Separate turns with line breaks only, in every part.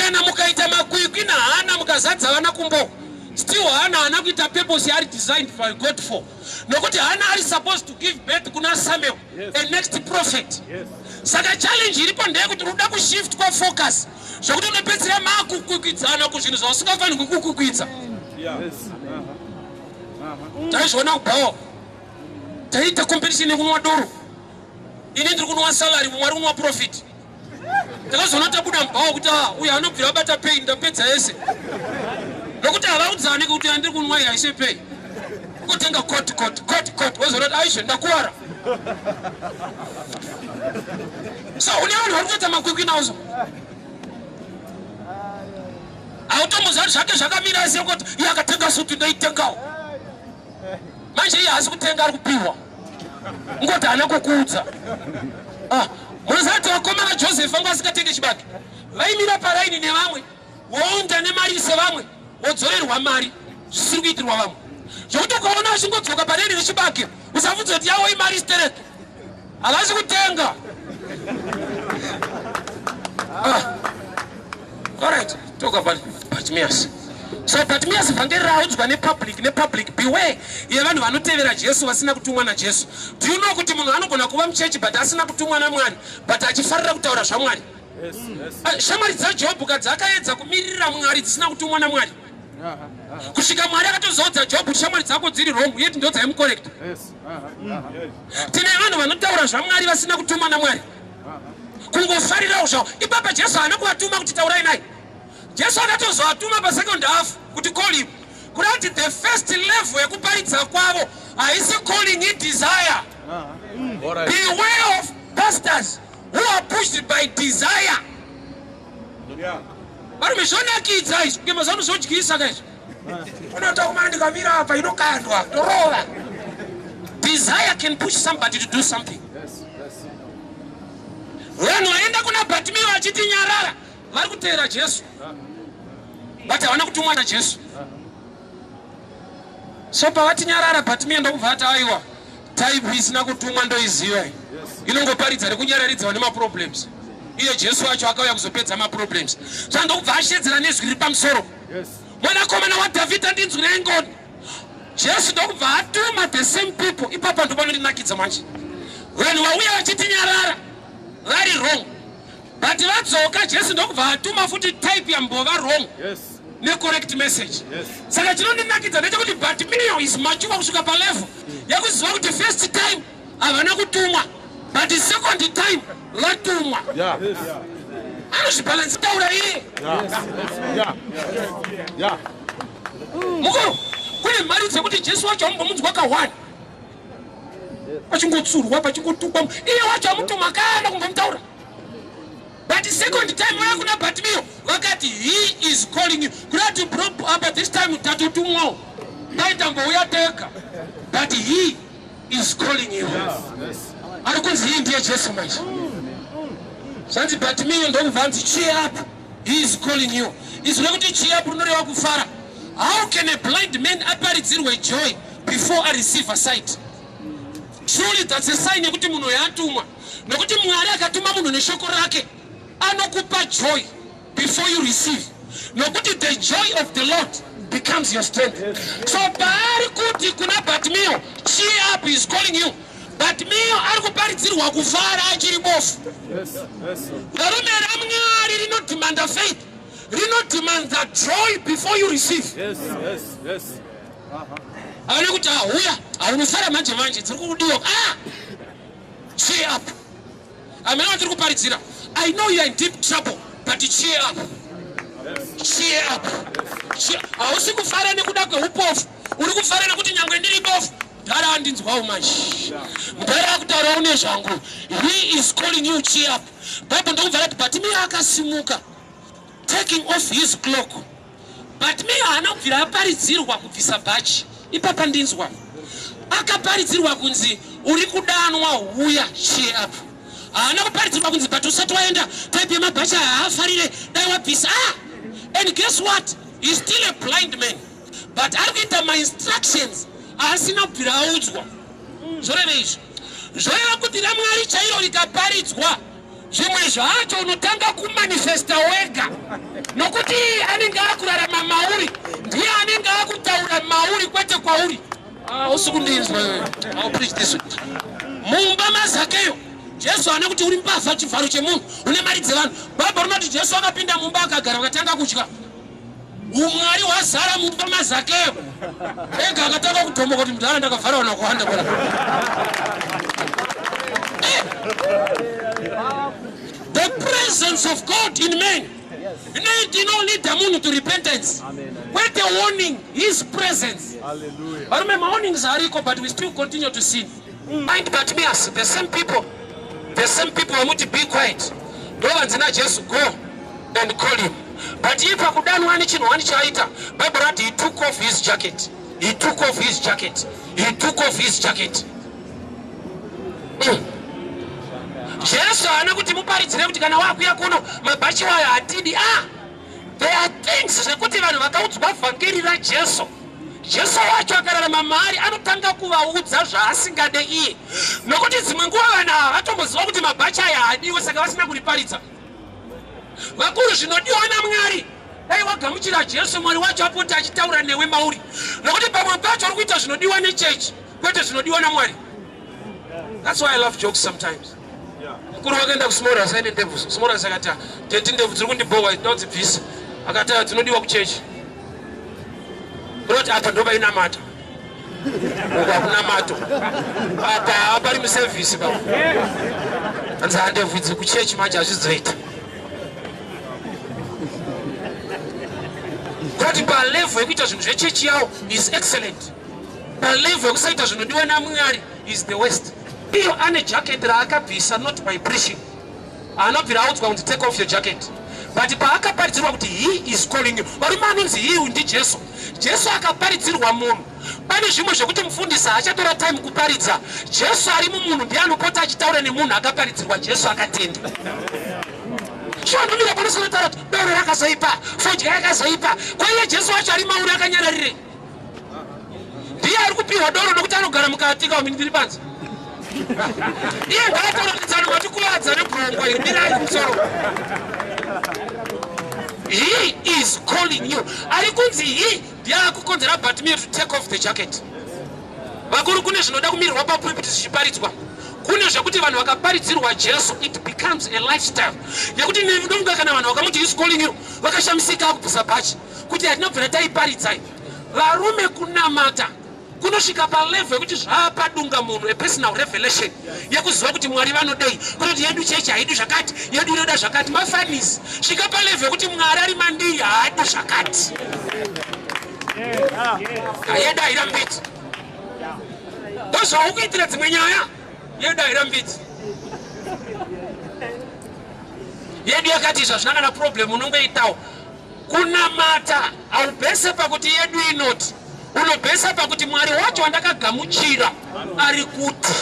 kana mukaita makwikwi nahana mukazadza vana kumbo still hana kuita purpose are designed by God for nokuti hana are supposed to give birth kuna Samuel a next prophet saka challenge iripo ndeyekuti ruda kushift kwa focus zvokuti unopedzera makukwikwidza kuzvinhu zvausingafanirwi kukwikwidza taizviona kubhawa taita competition yekunwa doro ini ndiri kunwa salary mwari kunwa profit takazoona tabuda mubhawa kuti uyu anobvira abata pay ndapedza yese nokuti havaudzane kuti andiri kunwa iyi haise pay kutenga court wozona kuti aizve ndakuwara so une vanhu vari kuita makwikwi nawozo autombozati zvake zvakamira sei kuti iye akatenga suti ndaitengawo manje iye haasi kutenga ari kupiwa ngoti haana kukuudza munozati vakomana Joseph anga asikatenge chibage vaimira paraini nevamwe wounda nemari sevamwe wodzorerwa mari zvisiri kuitirwa vamwe zvokuti ukaona achingodzoka paraini nechibage usabvudze kuti yawo imari stereke havasi kutenga alright talk about Bartimaeus. So Bartimaeus vhangeri raudzwa nepublic beware yevanhu vanotevera Jesu vasina kutumwa naJesu. Do you know kuti munhu anogona kuva muchechi but asina kutumwa naMwari but achifarira kutaura zvaMwari? Shamwari dzaJobhu kadzakaedza kumirira Mwari dzisina kutumwa naMwari. Kusvika Mwari akatozodza Jobhu shamwari dzako dziri wrong yeti ndo dzaimucorrect. Tine vanhu vanotaura zvaMwari vasina kutumwa naMwari. Kungofarirawo zvavo. Ipapa Jesu haana kuvatuma kuti taurai naye. Jesu akatozvatuma pasecond half kuti call him. Kurati the first level yekuparidza kwavo haisi calling it desire. Beware of pastors who are pushed by desire. Vari mezvonakidza izvi kuti mazvanozodyisa kaizvi. Unotakumana ndikamira apa inokandwa torova. Desire can push somebody to do something. Vanhu vaenda kuna Bartimaeus vachiti nyarara vari kuteera Jesu but havana kutumwa naJesu. So pavati nyarara Bartimaeus ndokubva ati aiwa type isina kutumwa ndoiziva inongoparidza nekunyararidza vane maproblems iye Jesu acho akauya kuzopedza maproblems zvandokubva ashedzera nezwi riri pamusoro mwanakomana waDhavhidha ndinzwi rengoni Jesu ndokubva atuma the same people. Ipapa ndopanondinakidza manje vanhu vauya vachiti nyarara vari wrong but vadzoka Jesu ndokubva atuma futi type yambova wrong correct message. Saka chinondinakidza ndechekuti Bartimaeus is mature kusvika palevel yakuziva kuti first time havana kutumwa but second time vatumwa. Anozvibalansi taura iye mukuru kune mari dzekuti Jesu wacho amumbonzwa ka1 pachingotsurwa pachingotukwa iye wacho amutuma kana kumbomutaura but second time vaya kuna Bartimaeus vakati he is calling you kurati prop apa this time tatutumwawo taitambouya tega but he is calling you. Ari kunzi hii ndiye Jesu manje zvanzi Bartimaeus ndokubva nzi cheer up he is calling you. Izwi rekuti cheer up rinoreva kufara. How can a blind man aparidzirwe joy before I receive a sight? Surely that's a sign yekuti munhu yatumwa nokuti Mwari akatuma munhu neshoko rake anokupa joy before you receive nokuti the joy of the Lord becomes your strength. So paari kuti kuna Bartimaeus cheer up is calling you. Bartimaeus ari kuparidzirwa kufara achiri bofu. Varume raMwari rinodimanda faith rinodimanda joy before you receive. Avane kuti uya aunofara manje manje tiri kudiwa cheer up. Amene watiri kuparidzira I know you are in deep trouble but cheer up. Cheer up. Hausi kufara nekuda kweupofu uri kufara nekuti nyangwe ndiri bofu ndara andinzwawo manje ndara akutaura une zvangu he is calling you cheer up. Bible ndokubva rati Bartimaeus akasimuka taking off his cloak. Bartimaeus haana kubvira aparidzirwa kubvisa bhachi ipapa ndinzwa akaparidzirwa kunzi uri kudanwa uya cheer up. Haana kuparidzirwa kunzi but usati waenda type yemabhachi haafarire dai wabvisa and guess what he's still a blind man but ari kuita ma-instructions asina kubvira audzwa. Zvoreva izvi zvoreva kuti raMwari chairo rikaparidzwa Chimwe zvacho unotanga kumanifesta wega. Nokuti anenge akurarama mauri, ndiye anenge akutaura mauri kwete kwauri. Usukundinzwa wewe. I'll preach this week. Mumba maZakeyo. Jesu anakuti uri mbavha chivharo chemunhu, une mari dzevanhu. Bhabha rinoti Jesu akapinda mumba akagara akatanga kutya. Umwari wazara mumba maZakeyo. Ega akatanga kutomoka kuti mudhara ndakavhara wana kuwanda bwana. The presence of God in men. You know, it did not lead the moon to repentance. With the warning, His presence. Hallelujah. I remember warnings are equal, but we still continue to sin. Mind Bartimaeus, the same people are going to be quiet. No one's not just go and call him. But if I could done one chaita, Bible, he took off his jacket. He took off his jacket. He took off his jacket. Jesu anakuti muparidzire kuti kana wakuya kuno mabhachi wayo atidi. There are things zvekuti vanhu vakaudzwa vhangeri raJesu. Jesu wacho akararama mari anotanga kuvaudza zvaasingade iye. Nokuti dzimwe nguva vanhu ava vatomboziva kuti mabhachi aya haadiwe saka vasina kuriparidza. Vakuru zvinodiwa naMwari. Dai wagamuchira Jesu Mwari wacho apota achitaura newe mauri. Nokuti pamwe pacho uri kuita zvinodiwa nechechi kwete zvinodiwa naMwari. That's why I love jokes sometimes. Kuri wakaenda kuSmora saine ndebvu. Smora sakati teti ndebvu dziri kundibhowa dzinodzibvisa. Akati tinodiwa kuchechi. Brot apa ndoba inamata. Hakuna mato. Apa pari muservice baba. Anza ndebvu dziri kuchechi manje azvizoita. Kuti pa level yekuita zvinhu zvechechi yawo is excellent. Pa level yekusaita zvinodiwa naMwari is the worst. Iyo ane jacket raakabvisa not by preaching. Anobvira audzwa kuti take off your jacket. But paakaparidzirwa kuti he is calling you. Varume anonzi he ndi Jesu. Jesu akaparidzirwa munhu. Pane zvimwe zvekuti mufundisi achatora time kuparidza. Jesu ari mumunhu ndiye anopota achitaura nemunhu akaparidzirwa Jesu akatenda. Shondomira panosonotaura kuti doro rakazoipa, fodya yakazoipa. Kwa iye Jesu wacho ari mauri akanyararire. Ndiye ari kupiwa doro nokuti anogara mukati kaumini ndiri panze. Iye ngataura kuti dzano matikuvadza nebhurongwa imirai kumusoro. He is calling you. Ari kunzi he ndiye akukonzera Bartimaeus to take off the jacket. Vakuru kune zvinoda kumirwa papulpit zvichiparidzwa. Kune zvekuti vanhu vakaparidzirwa Jesu it becomes a lifestyle. Yekuti ndonga kana vanhu vakamuti is calling you vakashamisika kubvisa bhachi kuti atinobvira taiparidzai. Varume kunamata kunosvika palevel yekuti zvapadunga munhu a personal revelation yekuziva kuti Mwari vanodei kuti yedu chechi haidu zvakati yedu inoda zvakati mafanisi svika palevel yekuti Mwari ari mandiri haadi zvakati yedu hairambidzi ndozvaukuitira dzimwe nyaya yedu hairambidzi yedu yakati zvazvina kana problem unongoitawo kunamata haubhese pakuti yedu inoti unobhesa pakuti Mwari wacho wandakagamuchira ari kuti.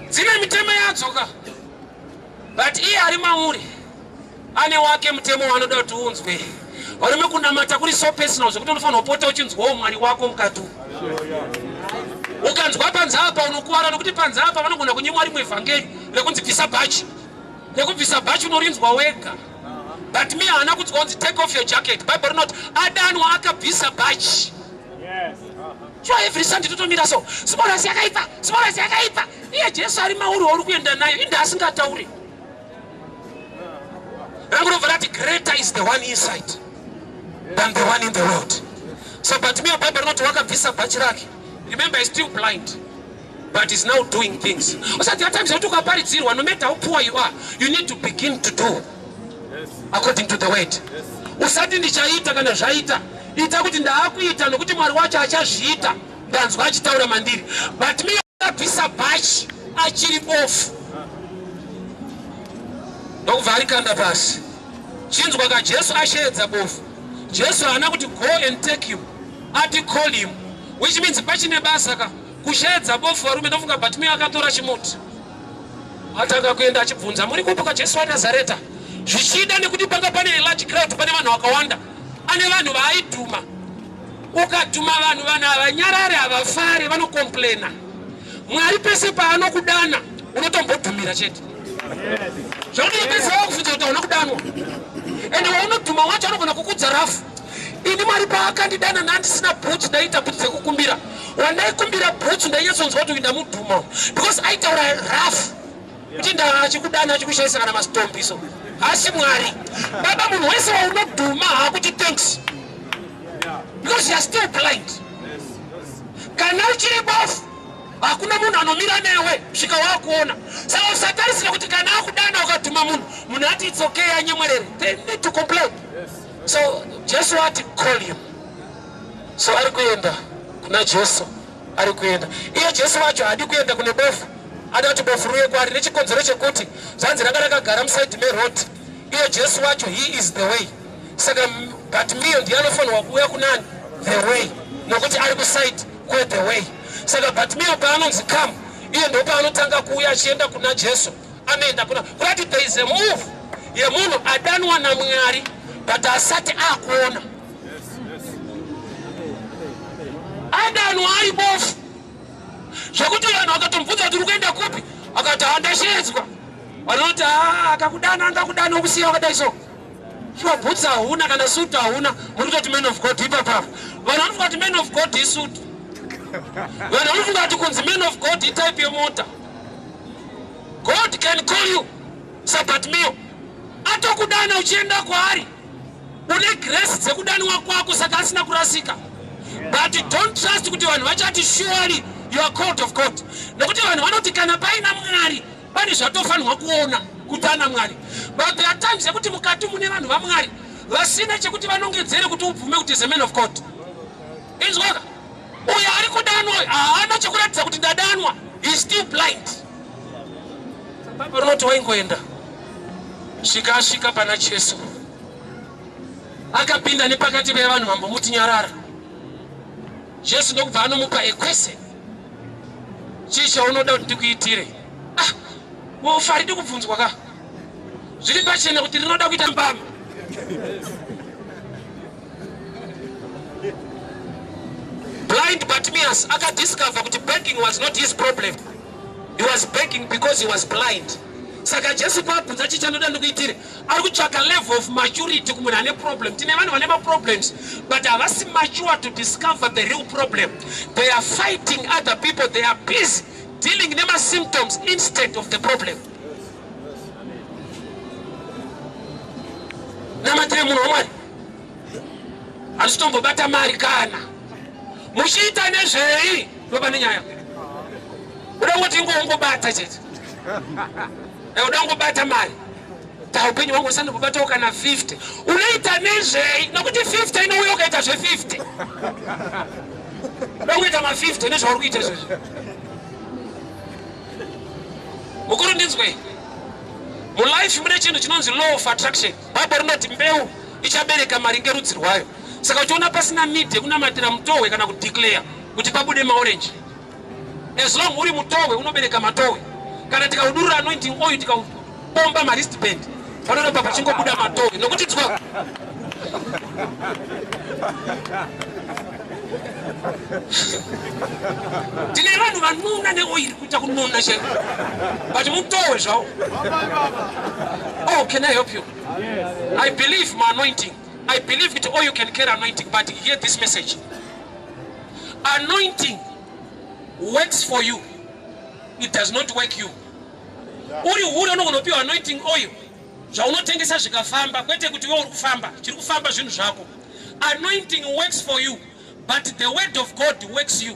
Dzine mitemo yadzoka. But iye ari mauri. Ane wake mutemo wanoda kuti unzwe. Varume kunamata kuri so personal zvekuti unofanira kupota uchinzwawo Mwari wako mukati. Ukanzwa panze apa unokuwara nokuti panze apa vanogona kunyimwa rimwe vhangeri rekunzi bvisa bhachi. Nekubvisa bhachi unorinzwa wega. But me ana kudzwa kunzi take off your jacket. Bible not Adanu akabvisa bhachi. Yes. So every Sunday totomira so. Smora yakaipa. Iye Jesu ari mauri uri kuenda nayo inda asingatauri. Rangurovha rati greater is the one inside than the one in the world. So but me Bible not wakabvisa bhachi rake. Remember he's still blind. But he's now doing things. Usati at times you ukaparidzirwa no matter how poor you are, you need to begin to do according to the word. Usati ndichaita kana zvaita. Ita kuti ndaakuita nokuti Mwari wacho achazviita. Ndanzwa achitaura mandiri. But me akabvisa bhachi achiri bofu. Ndokubva arikanda pasi. Chinzwa ka Jesu asheedza bofu. Jesu haana kuti go and take him. Ati call him. Which means pachine basa ka. Kusheedza bofu varume ndofunga but me akatora chimuti. Atanga kuenda achibvunza muri kupuka Jesu wa Nazareta. Zvichida nekuti panga pane large crowd pane vanhu vakawanda. Ane vanhu vaaidhuma. Ukadhuma vanhu vana vanyarare havafari vanokomplaina. Mwari pese paanokudana unotombodhumira chete. Zvakuti pese wakufunza kuti unokudanwa. Ende waunodhuma wacho anogona kukudza rafu. Ini Mwari paakandidana nandisina bhutsu ndaita bhutsu dzekukumbira. Wandaikumbira bhutsu ndainyatsoonzwa kuti ndamudhuma because aitaura rafu. Kuti ndachikudana achikushaisa kana mastombi so. Asi Mwari. Baba munhu wese waunodhuma haakuti thanks. Because you are still blind. Kana uchiri bofu. Hakuna munhu anomira newe svika wakuona. Saka usatarisira kuti kana akudana ukadhuma munhu ati it's okay anyemwerere. They need to complain. So Jesu ati call him. So ari kuenda kuna Jesu ari kuenda. Iyo Jesu wacho hadi kuenda kune bofu. Adati bofu ruye kwari nechikonzero chekuti zvanzi rakagara muside meroad. Iyo Jesu wacho he is the way. Saka Bartimaeus ndiye anofanirwa kuuya kunani the way. Nokuti ari kuside kwe the way. Saka Bartimaeus paanonzi come iye ndo paanotanga kuuya achienda kuna Jesu. Anoenda kuna kuti there is a move yemunhu adanwa naMwari but asati akuona. Adanwa ari bofu. Zvakuti vanhu vakatomubvunza kuti uri kuenda kupi akati handashedzwa. Vanoti akakudana angakudana ukusiya wakadai so. Sure boots hauna kana suit hauna muri kutoti man of God ipapa. Vanhu vanofunga kuti man of God isuit. Vanhu vanofunga kuti kunzi man of God itype yemota. God can call you. Bartimaeus atokudana uchienda kwaari. Une grace dzekudaniwa kwako saka asina kurasika. But don't trust kuti vanhu vachati surely you are called of God. Nokuti vanhu vanoti kana paina Mwari pane zvatofanirwa kuona kuti ana Mwari. But there are times yekuti mukati mune vanhu vaMwari vasina chekuti vanongedzere kuti ubvume kuti is a man of God. Inzwaka uyo ari kudanwa haana chekuratidza kuti ndadanwa. He is still blind. Baba rinoti waingoenda svika pana Jesu akapinda nepakati pevanhu vambomuti nyarara. Jesu ndokubva anomupa equation. Chii chaunoda kuti ndikuitire? Ufaridi kubvunzwa ka. Zviri pachena kuti rinoda kuita mbama. Blind Bartimaeus akadiscover kuti begging was not his problem. He was begging because he was blind. Saka Jesu paabvunza chii chanoda ndikuitire ari kutsvaka level of maturity kumunhu ane problem. Tine vanhu vane ma-problems but havasi mature to discover the real problem. They are fighting other people. They are busy dealing with the symptoms instead of the problem. Namatire munhu waMwari hazvitombobata mari kana muchiita nezvei ndoba nenyaya uda kuti ingongobata chete uda kungobata mari upenyu hwangu usandobobatawo kana 50 unoita nezvei nokuti 50 inouya ukaita zve50 uda kuita ma50 nezvauri kuita izvozvo. Mukuru ndinzwe mulife mune chinhu chinonzi law of attraction. Bhaibheri rinoti mbeu ichabereka mari ngerudzi rwayo. Saka uchiona pasina need yekunamatira mutohwe kana kudeclare kuti pabude maorange. As long uri mutohwe unobereka matohwe. Kana tikaudurura anointing oil tikaupomba maristband panoda papa chingobuda matohwe nokuti tswa. Tine vanhu vanuna neoil kuita kununa che. But mutohwe zvao. Oh, can I help you? I believe my anointing. I believe it all you can carry anointing, but hear this message. Anointing works for you. It does not work you. Uri unogonopiwa anointing oil. Zvaunotengesa zvikafamba kwete kuti wewe uri kufamba. Chiri kufamba zvinhu zvako. Anointing works for you, but the word of God works you.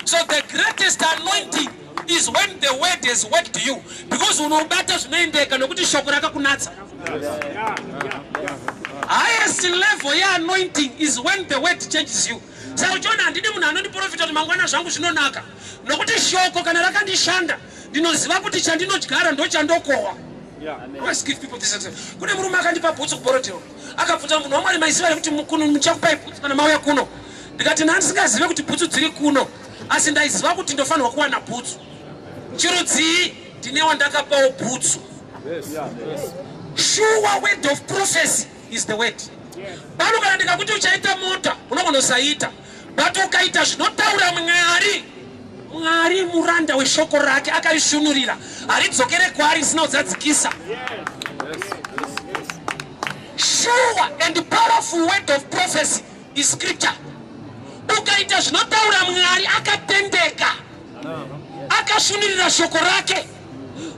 So the greatest anointing is when the word has worked you, because unobata zvinoendeka nokuti shoko rakakunatsa. Highest level ya anointing is when the word changes you. Saka uchiona handidi munhu anondiprofita kuti mangwana zvangu zvinonaka nokuti shoko kana rakandishanda ndinoziva kuti chandinodyara ndochandokohwa. Always give people this example. Kune murume akandipa bhutsu kuborotero akabvunza munhu waMwari maiziva kuti muchakupai bhutsu kana mauya kuno. Ndikati ndandisingazive kuti bhutsu dziri kuno asi ndaiziva kuti ndofanirwa kuwana bhutsu. Chirudzii ndine wandakapawo bhutsu. Sure word of prophecy is the word. Pano kana ndikakuti uchaita mota unogona kusaita, but ukaita zvinotaura Mwari Mwari muranda weshoko rake akarishunurira aridzokere kwaari risina kudzadzikisa. Sure and powerful word of prophecy is scripture. Ukaita zvinotaura Mwari akatendeka akashunurira shoko rake,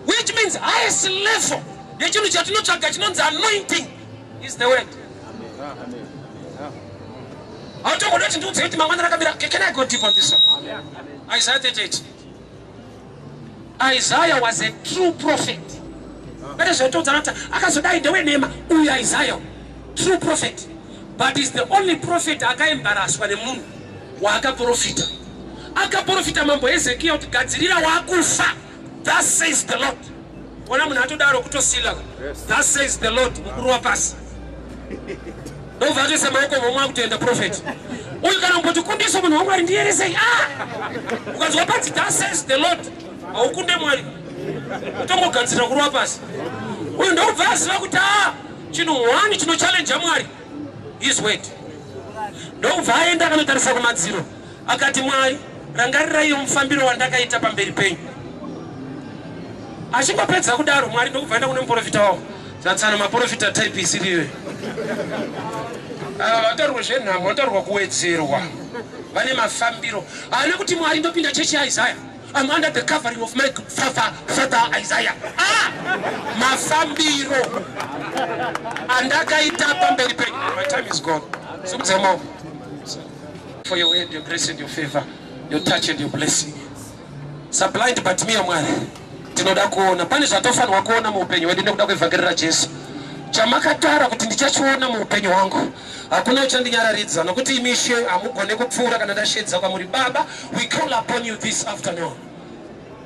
which means highest level yechinhu chatinotsvaga chinonzi anointing is the word. Can I go deep on this one? Isaiah 38. Isaiah was a true prophet. That is what I told you. Isaiah, true prophet. But he's the only prophet aka embarrassed by the moon. Waka profita. Aka profita mambo Ezekiel utigadzirira wakufa. Thus says the Lord. Thus says the Lord. Mukuru wa pasi. Don't forget to make a prophet. We can put to condition on one day say, because what that says the Lord. How could they don't consider Guapas. We don't verse Laguta. Chino challenge Amari. His weight. Don't find another 7 Akatimai, Rangara Yum Fambiro and Dakaita Pamberi Pain. I should have pets Agudaro, Marino, find out profit. That's an profit type is here. I don't know what zero. Vanema Fambiro. I know what you are in the church Isaiah. I'm under the covering of my father Isaiah. My Fambiro. And Dakaita Pamberi. My time is gone. Some for your word, your grace and your favor, your touch and your blessing. Sublimed but me amwari. Tinoda kuona pani zvatofana wakuona muupenyu wedu nekuda kwevhangeri Jesu. Chamakatara kuti ndichachiona muupenyu wangu. Hakuna uchandinyararidza nokuti imishe amugone kupfuura kana ndashedza kwamuri. Baba, we call upon you this afternoon.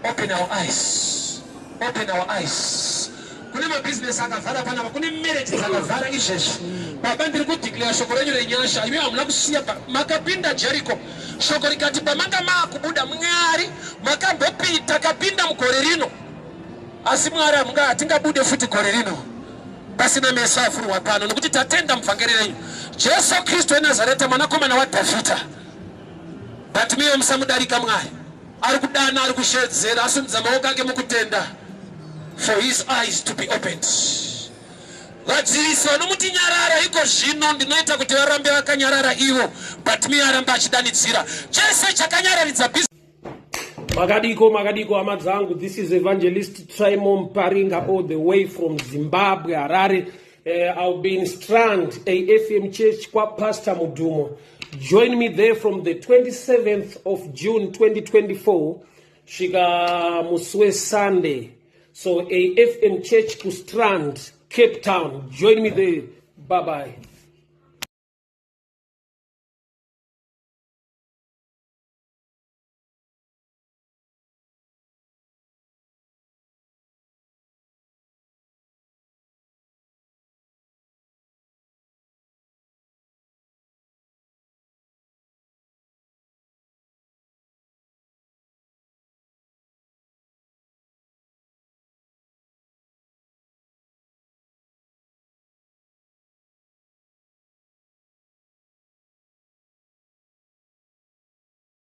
Open our eyes. Open our eyes. Kune business akavhara panapa, kune marriage akavhara izvezvi. Baba ndiri kudeclare shoko renyu renyasha. Iwe hamuna kusiya makapinda Jericho. Shoko rikati pamanga makubuda Mwari makambopita kapinda mugore rino. Asi Mwari amunga hatingabude futi gore rino pasina meso afurwa pano nokuti tatenda muvhangeri renyu Jesu Kristu weNazareta mwanakomana waDhavhidha. But miyo musamudarika Mwari. Ari kudana, ari kushedzera, asimudza maoko ake mukutenda. For his eyes to be opened. Vadziviswa nomuti nyarara iko zvino ndinoita kuti varambe vakanyarara ivo, but miyo aramba achidanidzira. Jesu chakanyararidza business.
Magadiko amadzangu, this is Evangelist Trimon Paringa all the way from Zimbabwe, Harare. I'll be in Strand, AFM Church kwa Pastor Mudumo. Join me there from the 27th of June 2024, Shiga Muswe Sunday. So AFM Church ku Strand, Cape Town. Join me there. Bye-bye.